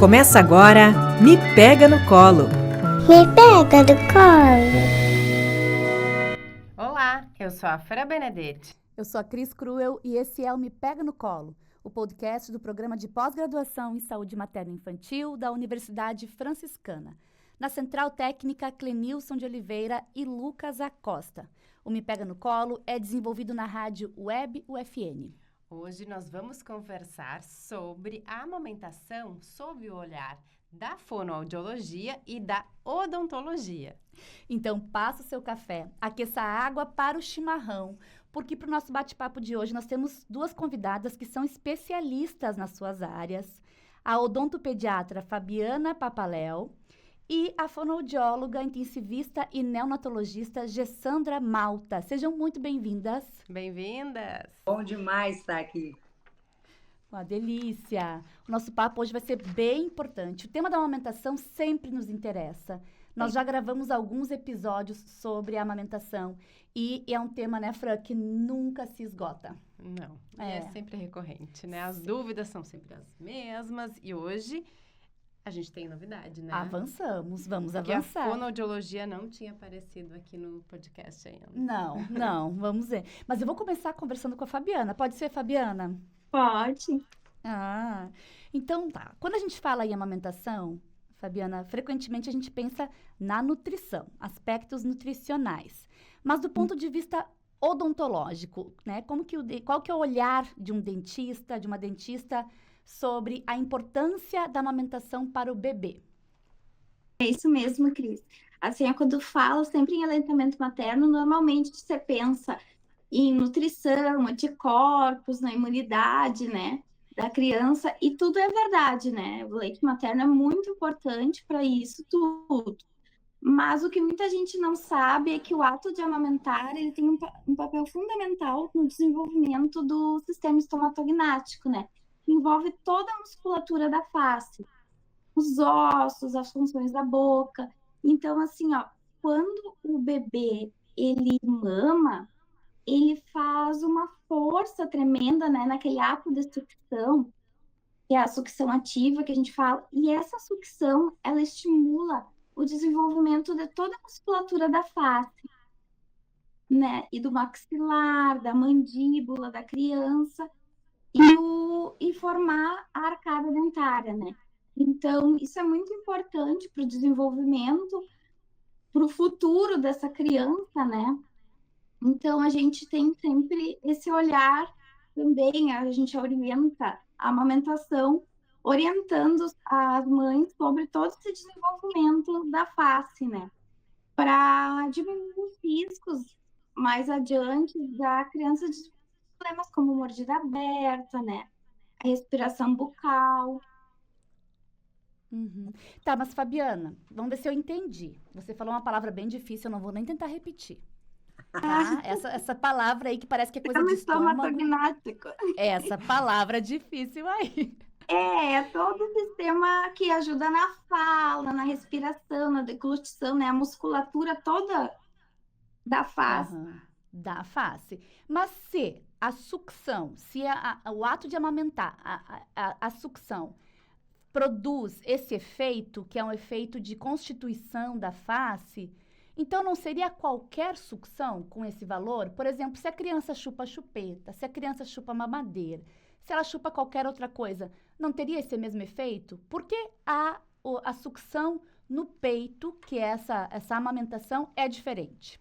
Começa agora, Me Pega no Colo. Me pega do colo. Olá, eu sou a Fra Benedetti. Eu sou a Cris Cruel e esse é o Me Pega no Colo, o podcast do Programa de Pós-Graduação em Saúde Materno-Infantil da Universidade Franciscana. Na Central Técnica, Clenilson de Oliveira e Lucas Acosta. O Me Pega no Colo é desenvolvido na rádio Web UFN. Hoje nós vamos conversar sobre a amamentação sob o olhar da fonoaudiologia e da odontologia. Então, passa o seu café, aqueça a água para o chimarrão, porque para o nosso bate-papo de hoje nós temos duas convidadas que são especialistas nas suas áreas. A odontopediatra Fabiana Papaléu e a fonoaudióloga, intensivista e neonatologista Gessandra Malta. Sejam muito bem-vindas. Bem-vindas! Bom demais estar aqui. Uma delícia! O nosso papo hoje vai ser bem importante. O tema da amamentação sempre nos interessa. Nós já gravamos alguns episódios sobre a amamentação e é um tema, né, Fran, que nunca se esgota. Não, é sempre recorrente, né? As dúvidas são sempre as mesmas e hoje a gente tem novidade, né? Vamos Porque avançar. a fonoaudiologia não tinha aparecido aqui no podcast ainda. Não, vamos ver. Mas eu vou começar conversando com a Fabiana. Pode ser, Fabiana? Pode. Então tá. Quando a gente fala em amamentação, Fabiana, frequentemente a gente pensa na nutrição, aspectos nutricionais. Mas do ponto de vista odontológico, né? Qual que é o olhar de um dentista, de uma dentista, sobre a importância da amamentação para o bebê? É isso mesmo, Cris. Assim, quando falo sempre em aleitamento materno, normalmente você pensa em nutrição, anticorpos, na imunidade, né, da criança, e tudo é verdade, né? O leite materno é muito importante para isso tudo. Mas o que muita gente não sabe é que o ato de amamentar, ele tem um papel fundamental no desenvolvimento do sistema estomatognático, né? Que envolve toda a musculatura da face, os ossos, as funções da boca. Então, assim, quando o bebê, ele mama, ele faz uma força tremenda, né, naquele ato de sucção, que é a sucção ativa que a gente fala, e essa sucção, ela estimula o desenvolvimento de toda a musculatura da face, né, e do maxilar, da mandíbula da criança, e formar a arcada dentária, né? Então, isso é muito importante para o desenvolvimento, para o futuro dessa criança, né? Então, a gente tem sempre esse olhar também, a gente orienta a amamentação, orientando as mães sobre todo esse desenvolvimento da face, né? Para diminuir os riscos mais adiante da criança de problemas como mordida aberta, né? A respiração bucal. Tá, mas Fabiana, vamos ver se eu entendi. Você falou uma palavra bem difícil, eu não vou nem tentar repetir. Tá? Essa palavra aí que parece que é coisa de estômago. Estomatognático. Essa palavra difícil aí. É todo o sistema que ajuda na fala, na respiração, na deglutição, né? A musculatura toda da face. Da face. Mas se a sucção, o ato de amamentar, a sucção, produz esse efeito, que é um efeito de constituição da face, então não seria qualquer sucção com esse valor? Por exemplo, se a criança chupa chupeta, se a criança chupa mamadeira, se ela chupa qualquer outra coisa, não teria esse mesmo efeito? Por que a sucção no peito, que é essa amamentação, é diferente?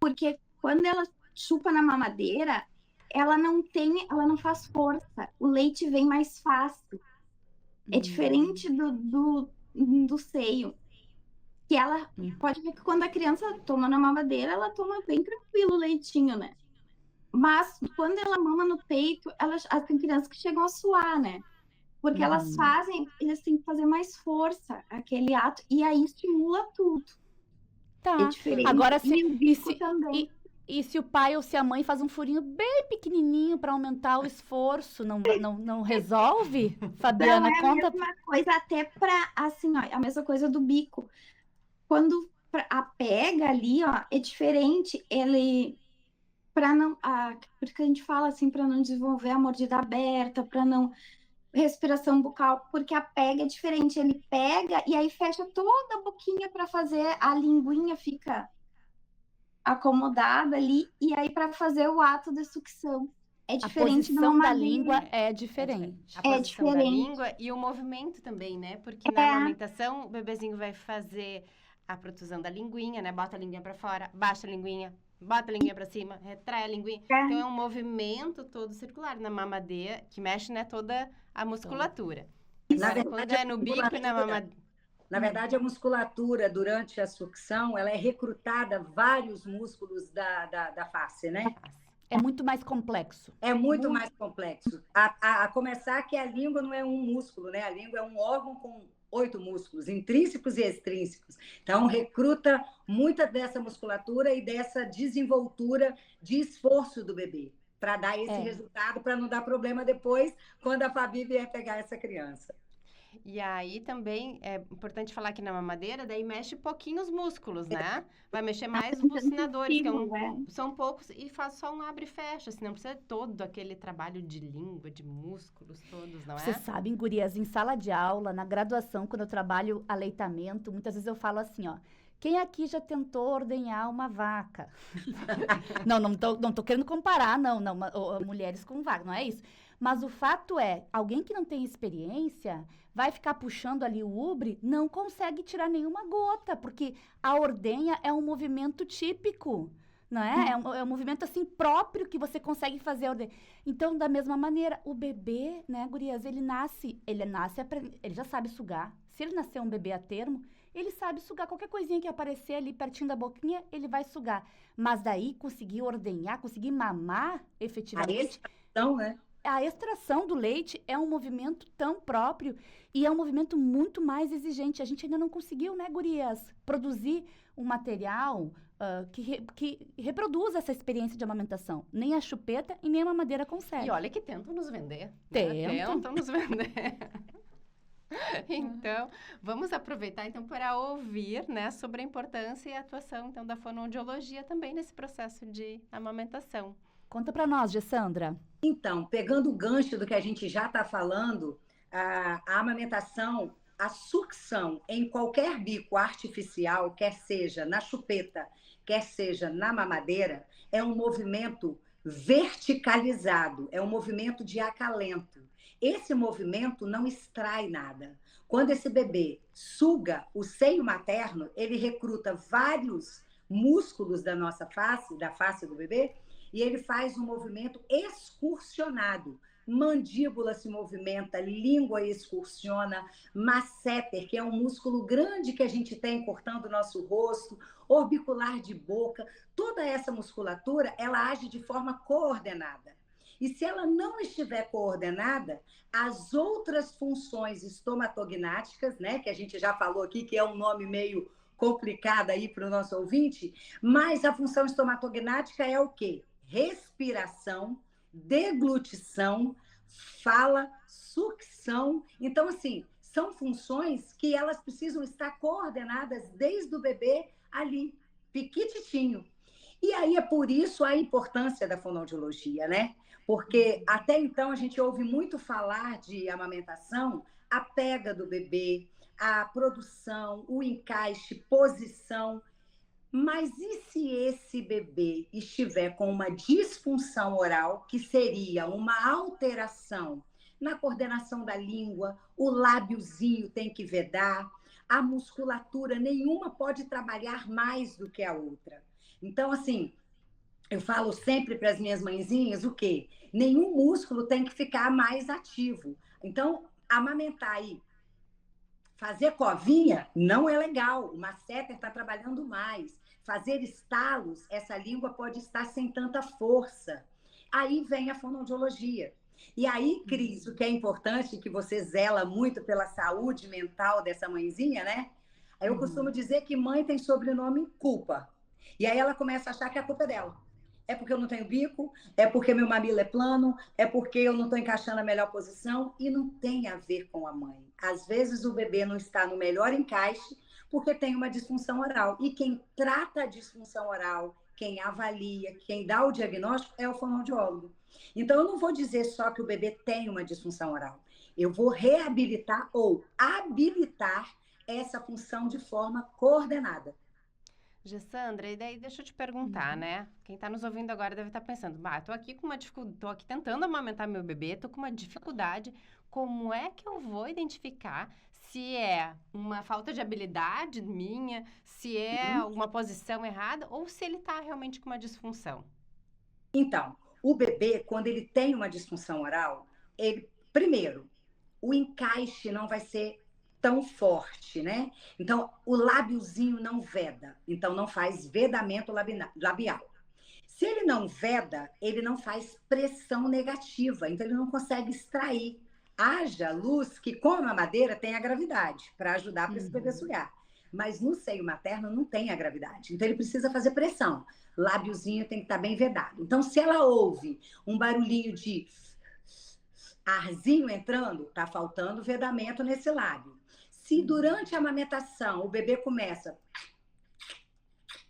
Porque quando ela chupa na mamadeira, ela não faz força. O leite vem mais fácil. É diferente do seio. Que ela pode ver que quando a criança toma na mamadeira, ela toma bem tranquilo o leitinho, né? Mas quando ela mama no peito, tem crianças que chegam a suar, né? Porque eles têm que fazer mais força, aquele ato, e aí estimula tudo. Tá. É diferente. Agora, e o bico também. E se o pai ou se a mãe faz um furinho bem pequenininho para aumentar o esforço, não resolve? Fabiana, Não, é conta. a mesma coisa até para, assim, a mesma coisa do bico. Quando a pega ali, é diferente. Ele, porque a gente fala assim, para não desenvolver a mordida aberta, para não respiração bucal, porque a pega é diferente. Ele pega e aí fecha toda a boquinha para fazer, a linguinha fica acomodada ali, e aí para fazer o ato da sucção. É A diferente da posição da mamadeira. língua é A diferente. posição da diferente. língua e o movimento também, né? Porque na amamentação, o bebezinho vai fazer a protusão da linguinha, né? Bota a linguinha pra fora, baixa a linguinha, bota a linguinha pra cima, retrai a linguinha. Então, é um movimento todo circular na mamadeira, que mexe, né, toda a musculatura. Na Agora, quando verdade, é no bico e na mamadeira... Na verdade, a musculatura, durante a sucção, ela é recrutada vários músculos da face, né? É muito mais complexo. É muito mais complexo. A começar que a língua não é um músculo, né? A língua é um órgão com 8 músculos, intrínsecos e extrínsecos. Então, recruta muita dessa musculatura e dessa desenvoltura de esforço do bebê, para dar esse resultado, para não dar problema depois, quando a Fabi vier pegar essa criança. E aí também é importante falar que na mamadeira, daí mexe pouquinho os músculos, né? Vai mexer mais os bucinadores, que são poucos, e faz só um abre e fecha, assim, não precisa todo aquele trabalho de língua, de músculos todos, não é? Vocês sabem, gurias, em sala de aula, na graduação, quando eu trabalho aleitamento, muitas vezes eu falo assim, ó, quem aqui já tentou ordenhar uma vaca? não tô querendo comparar, não, mulheres com vaca, não é isso. Mas o fato é, alguém que não tem experiência vai ficar puxando ali o ubre, não consegue tirar nenhuma gota, porque a ordenha é um movimento típico, não é? É um movimento, assim, próprio que você consegue fazer a ordenha. Então, da mesma maneira, o bebê, né, gurias, ele já sabe sugar. Se ele nascer um bebê a termo, ele sabe sugar. Qualquer coisinha que aparecer ali pertinho da boquinha, ele vai sugar. Mas daí, conseguir ordenhar, conseguir mamar, efetivamente... A extração, né? A extração do leite é um movimento tão próprio e é um movimento muito mais exigente. A gente ainda não conseguiu, né, gurias, produzir um material que reproduza essa experiência de amamentação. Nem a chupeta e nem a mamadeira consegue. E olha que tentam nos vender. Tentam nos vender. Então, vamos aproveitar então para ouvir, né, sobre a importância e a atuação então da fonoaudiologia também nesse processo de amamentação. Conta para nós, Gessandra. Então, pegando o gancho do que a gente já está falando, a amamentação, a sucção em qualquer bico artificial, quer seja na chupeta, quer seja na mamadeira, é um movimento verticalizado, é um movimento de acalento. Esse movimento não extrai nada. Quando esse bebê suga o seio materno, ele recruta vários músculos da nossa face, da face do bebê, e ele faz um movimento excursionado. Mandíbula se movimenta, língua excursiona, masseter, que é um músculo grande que a gente tem cortando o nosso rosto, orbicular de boca, toda essa musculatura, ela age de forma coordenada. E se ela não estiver coordenada, as outras funções estomatognáticas, né, que a gente já falou aqui, que é um nome meio complicado aí para o nosso ouvinte, mas a função estomatognática é o quê? Respiração, deglutição, fala, sucção. Então, assim, são funções que elas precisam estar coordenadas desde o bebê ali, piquititinho. E aí é por isso a importância da fonoaudiologia, né? Porque até então a gente ouve muito falar de amamentação, a pega do bebê, a produção, o encaixe, posição. Mas e se esse bebê estiver com uma disfunção oral, que seria uma alteração na coordenação da língua, o lábiozinho tem que vedar, a musculatura nenhuma pode trabalhar mais do que a outra. Então, assim, eu falo sempre para as minhas mãezinhas o quê? Nenhum músculo tem que ficar mais ativo. Então, amamentar aí, fazer covinha não é legal, o masseter está trabalhando mais. Fazer estalos, essa língua pode estar sem tanta força. Aí vem a fonoaudiologia. E aí, Cris, o que é importante, que você zela muito pela saúde mental dessa mãezinha, né? Aí eu costumo dizer que mãe tem sobrenome culpa. E aí ela começa a achar que a culpa é dela. É porque eu não tenho bico, é porque meu mamilo é plano, é porque eu não estou encaixando a melhor posição, e não tem a ver com a mãe. Às vezes o bebê não está no melhor encaixe porque tem uma disfunção oral. E quem trata a disfunção oral, quem avalia, quem dá o diagnóstico é o fonoaudiólogo. Então eu não vou dizer só que o bebê tem uma disfunção oral. Eu vou reabilitar ou habilitar essa função de forma coordenada. Gessandra, e daí deixa eu te perguntar, né? Quem tá nos ouvindo agora deve estar pensando, tô aqui com uma dificuldade, tô aqui tentando amamentar meu bebê, tô com uma dificuldade. Como é que eu vou identificar se é uma falta de habilidade minha, se é alguma posição errada ou se ele tá realmente com uma disfunção? Então, o bebê, quando ele tem uma disfunção oral, primeiro, o encaixe não vai ser tão forte, né? Então, o lábiozinho não veda, então não faz vedamento labial. Se ele não veda, ele não faz pressão negativa, então ele não consegue extrair. Haja luz que, com a mamadeira, tem a gravidade para ajudar para esse bebê sugar. Mas no seio materno não tem a gravidade. Então ele precisa fazer pressão. Lábiozinho tem que estar bem vedado. Então, se ela ouve um barulhinho de arzinho entrando, tá faltando vedamento nesse lábio. Se durante a amamentação o bebê começa a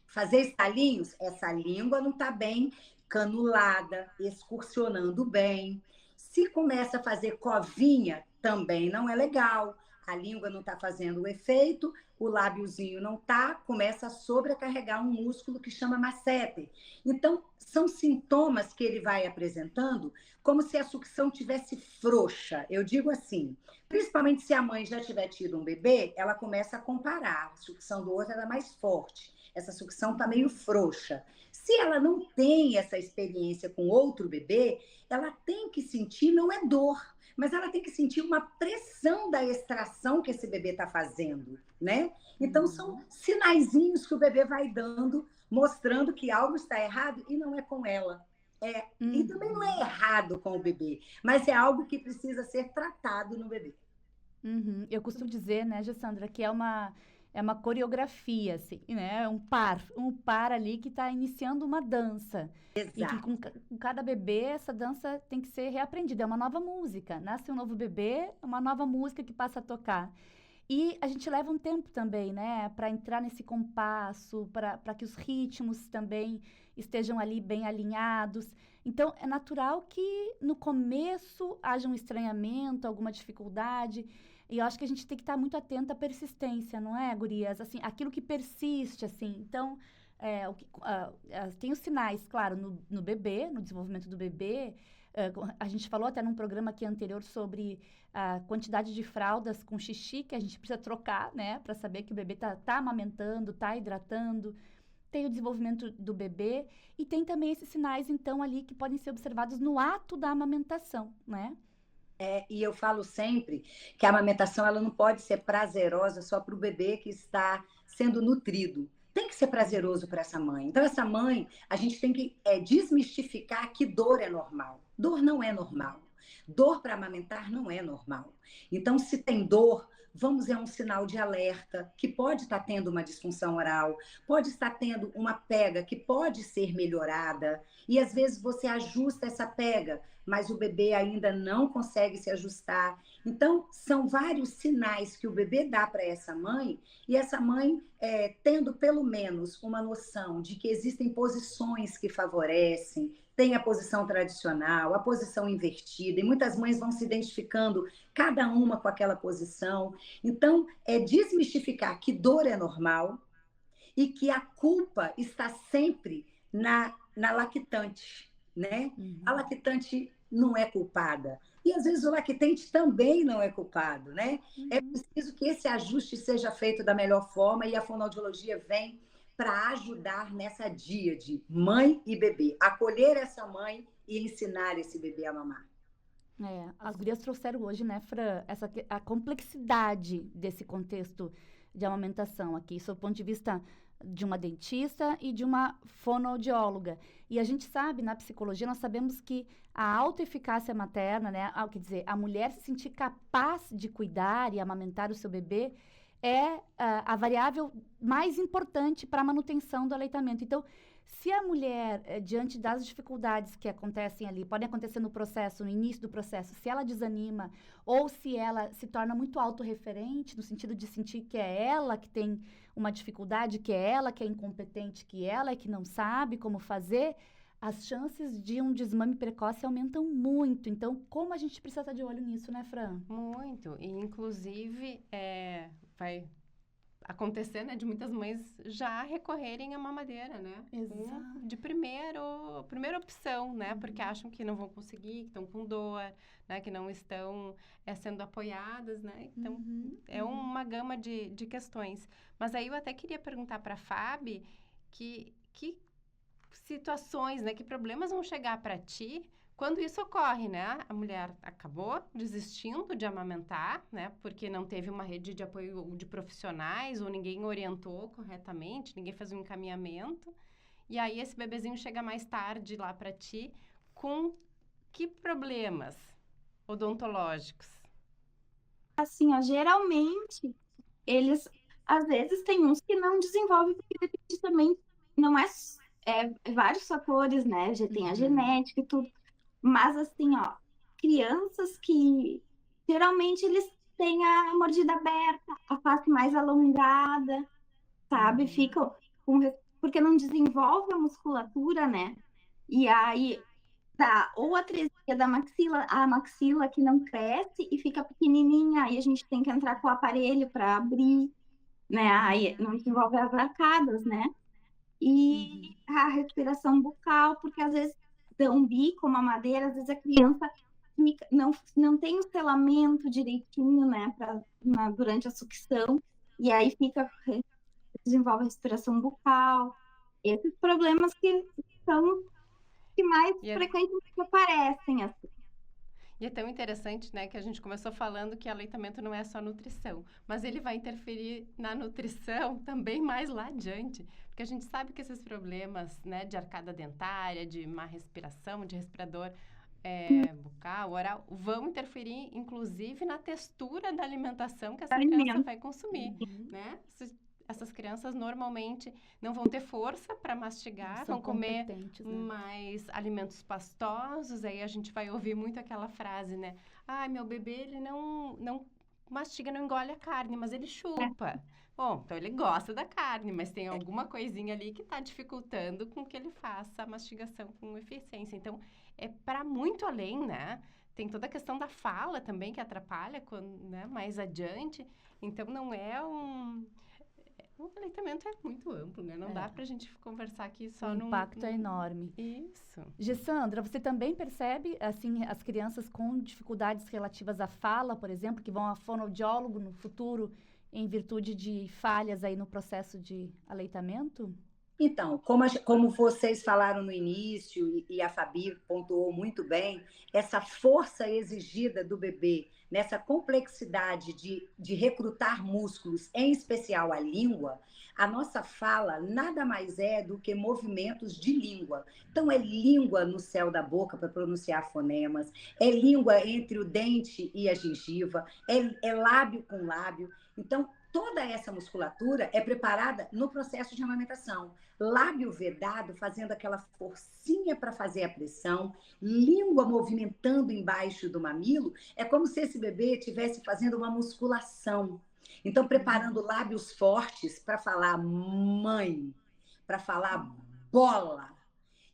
fazer estalinhos, essa língua não está bem canulada, excursionando bem. Se começa a fazer covinha, também não é legal. A língua não está fazendo o efeito, o lábiozinho não está, começa a sobrecarregar um músculo que chama masseter. Então, são sintomas que ele vai apresentando como se a sucção tivesse frouxa. Eu digo assim, principalmente se a mãe já tiver tido um bebê, ela começa a comparar. A sucção do outro era mais forte. Essa sucção está meio frouxa. Se ela não tem essa experiência com outro bebê, ela tem que sentir, não é dor, mas ela tem que sentir uma pressão da extração que esse bebê está fazendo, né? Então, são sinaizinhos que o bebê vai dando, mostrando que algo está errado e não é com ela. E também não é errado com o bebê, mas é algo que precisa ser tratado no bebê. Eu costumo dizer, né, Gessandra, que é uma coreografia, assim, né? Um par ali que está iniciando uma dança. Exato. E que com cada bebê, essa dança tem que ser reaprendida. É uma nova música. Nasce um novo bebê, uma nova música que passa a tocar. E a gente leva um tempo também, né? Para entrar nesse compasso, para que os ritmos também estejam ali bem alinhados. Então, é natural que no começo haja um estranhamento, alguma dificuldade. E eu acho que a gente tem que estar muito atento à persistência, não é, gurias? Assim, aquilo que persiste, assim. Então, tem os sinais, claro, no bebê, no desenvolvimento do bebê. A gente falou até num programa aqui anterior sobre a quantidade de fraldas com xixi que a gente precisa trocar, né? Para saber que o bebê tá amamentando, tá hidratando. Tem o desenvolvimento do bebê e tem também esses sinais, então, ali que podem ser observados no ato da amamentação, né? E eu falo sempre que a amamentação ela não pode ser prazerosa só para o bebê que está sendo nutrido. Tem que ser prazeroso para essa mãe. Então, essa mãe, a gente tem que desmistificar que dor é normal. Dor não é normal. Dor para amamentar não é normal. Então, se tem dor, vamos ver um sinal de alerta, que pode estar tendo uma disfunção oral, pode estar tendo uma pega que pode ser melhorada, e às vezes você ajusta essa pega, mas o bebê ainda não consegue se ajustar. Então, são vários sinais que o bebê dá para essa mãe, e essa mãe, tendo pelo menos uma noção de que existem posições que favorecem, tem a posição tradicional, a posição invertida, e muitas mães vão se identificando cada uma com aquela posição. Então, desmistificar que dor é normal e que a culpa está sempre na lactante, né? A lactante não é culpada. E, às vezes, o lactente também não é culpado, né? É preciso que esse ajuste seja feito da melhor forma e a fonoaudiologia vem para ajudar nessa díade, mãe e bebê. Acolher essa mãe e ensinar esse bebê a mamar. As gurias trouxeram hoje, né, Fran, a complexidade desse contexto de amamentação aqui, sob o ponto de vista de uma dentista e de uma fonoaudióloga. E a gente sabe, na psicologia, nós sabemos que a autoeficácia materna, né, quer dizer, a mulher se sentir capaz de cuidar e amamentar o seu bebê, é a variável mais importante para a manutenção do aleitamento. Então, se a mulher, diante das dificuldades que acontecem ali, podem acontecer no processo, no início do processo, se ela desanima ou se ela se torna muito autorreferente, no sentido de sentir que é ela que tem uma dificuldade, que é ela que é incompetente, que ela é que não sabe como fazer, as chances de um desmame precoce aumentam muito. Então, como a gente precisa estar de olho nisso, né, Fran? Muito. E, inclusive, vai acontecer, né, de muitas mães já recorrerem à mamadeira, né? Exato. De primeira opção, né? Porque acham que não vão conseguir, que estão com dor, né? Que não estão sendo apoiadas, né? Então, é uma gama de questões. Mas aí eu até queria perguntar para a Fábio que situações, né? Que problemas vão chegar para ti quando isso ocorre, né? A mulher acabou desistindo de amamentar, né? Porque não teve uma rede de apoio de profissionais ou ninguém orientou corretamente, ninguém fez um encaminhamento. E aí esse bebezinho chega mais tarde lá para ti com que problemas odontológicos? Assim, ó, geralmente, eles, às vezes, tem uns que não desenvolvem, porque depende também, não vários fatores, né? Já tem a genética e tudo. Mas, assim, ó, crianças que, geralmente, eles têm a mordida aberta, a face mais alongada, sabe? Ficam porque não desenvolve a musculatura, né? E aí, ou a atresia da maxila, a maxila que não cresce e fica pequenininha, aí a gente tem que entrar com o aparelho para abrir, né? Aí não desenvolve as arcadas, né? E a respiração bucal, porque às vezes dão bico, mamadeira, às vezes a criança não tem o selamento direitinho, né, durante a sucção, e aí desenvolve a respiração bucal. Esses problemas que são que mais frequentemente aparecem, assim. E é tão interessante, né, que a gente começou falando que aleitamento não é só nutrição, mas ele vai interferir na nutrição também mais lá adiante, porque a gente sabe que esses problemas, né, de arcada dentária, de má respiração, de respirador bucal, oral, vão interferir, inclusive, na textura da alimentação que essa criança vai consumir, né? Essas crianças normalmente não vão ter força para mastigar, vão comer mais alimentos pastosos. Aí a gente vai ouvir muito aquela frase, né? Ah, meu bebê, ele não mastiga, não engole a carne, mas ele chupa. Bom, então ele gosta da carne, mas tem alguma coisinha ali que está dificultando com que ele faça a mastigação com eficiência. Então, é para muito além, né? Tem toda a questão da fala também que atrapalha né, mais adiante. Então, não é o aleitamento é muito amplo, né? Não dá pra gente conversar aqui só O impacto é enorme. Isso. Gessandra, você também percebe, assim, as crianças com dificuldades relativas à fala, por exemplo, que vão a fonoaudiólogo no futuro em virtude de falhas aí no processo de aleitamento? Então, como vocês falaram no início, e a Fabi pontuou muito bem, essa força exigida do bebê, nessa complexidade de recrutar músculos, em especial a língua, a nossa fala nada mais é do que movimentos de língua. Então, é língua no céu da boca para pronunciar fonemas, é língua entre o dente e a gengiva, é lábio com lábio. Então, toda essa musculatura é preparada no processo de amamentação. Lábio vedado, fazendo aquela forcinha para fazer a pressão, língua movimentando embaixo do mamilo, é como se esse bebê estivesse fazendo uma musculação. Então, preparando lábios fortes para falar mãe, para falar bola.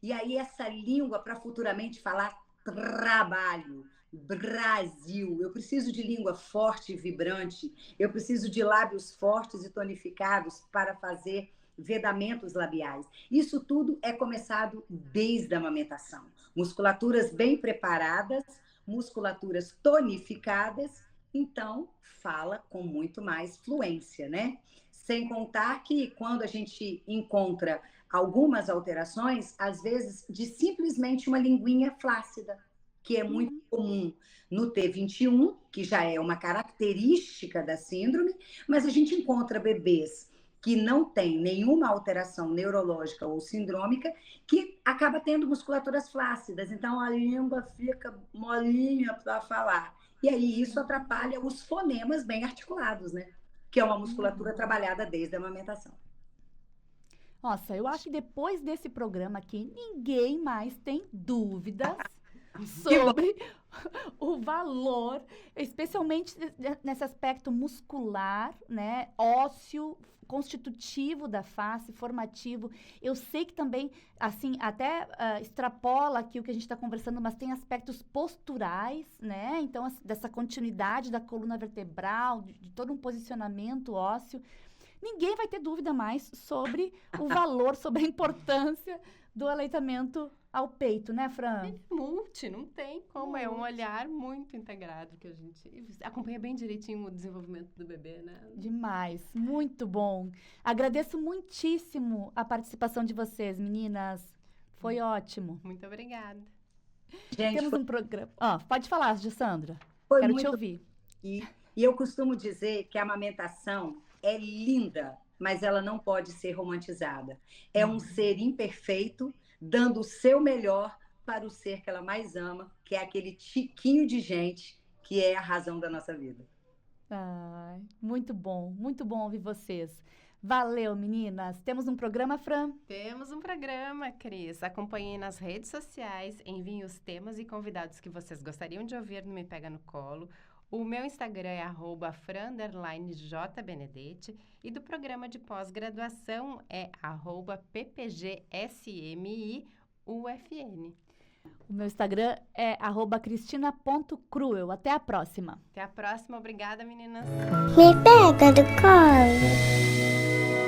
E aí, essa língua para futuramente falar trabalho. Brasil, eu preciso de língua forte e vibrante, eu preciso de lábios fortes e tonificados para fazer vedamentos labiais. Isso tudo é começado desde a amamentação. Musculaturas bem preparadas, musculaturas tonificadas, então fala com muito mais fluência, né? Sem contar que quando a gente encontra algumas alterações, às vezes de simplesmente uma linguinha flácida, que é muito comum no T21, que já é uma característica da síndrome, mas a gente encontra bebês que não têm nenhuma alteração neurológica ou sindrômica, que acaba tendo musculaturas flácidas, então a língua fica molinha para falar. E aí isso atrapalha os fonemas bem articulados, né? Que é uma musculatura trabalhada desde a amamentação. Nossa, eu acho que depois desse programa aqui, ninguém mais tem dúvidas sobre o valor, especialmente nesse aspecto muscular, né, ósseo, constitutivo da face, formativo. Eu sei que também, assim, até extrapola aqui o que a gente está conversando, mas tem aspectos posturais, né? Então, dessa continuidade da coluna vertebral, de todo um posicionamento ósseo. Ninguém vai ter dúvida mais sobre o valor, sobre a importância do aleitamento ao peito, né, Fran? Não tem como. É um olhar muito integrado que a gente acompanha bem direitinho o desenvolvimento do bebê, né? Demais, muito bom. Agradeço muitíssimo a participação de vocês, meninas. Foi ótimo. Muito obrigada. Gente, Temos um programa. Pode falar, Sandra. foi Quero muito te ouvir. E eu costumo dizer que a amamentação é linda, mas ela não pode ser romantizada. É um ser imperfeito, dando o seu melhor para o ser que ela mais ama, que é aquele tiquinho de gente que é a razão da nossa vida. Ai, muito bom ouvir vocês. Valeu, meninas. Temos um programa, Fran? Temos um programa, Cris. Acompanhem nas redes sociais, enviem os temas e convidados que vocês gostariam de ouvir no Me Pega no Colo. O meu Instagram é @fran_jbenedetti e do programa de pós-graduação é @ppgsmiufn. O meu Instagram é @cristina.cruel. Até a próxima. Até a próxima. Obrigada, meninas. Me pega do colo.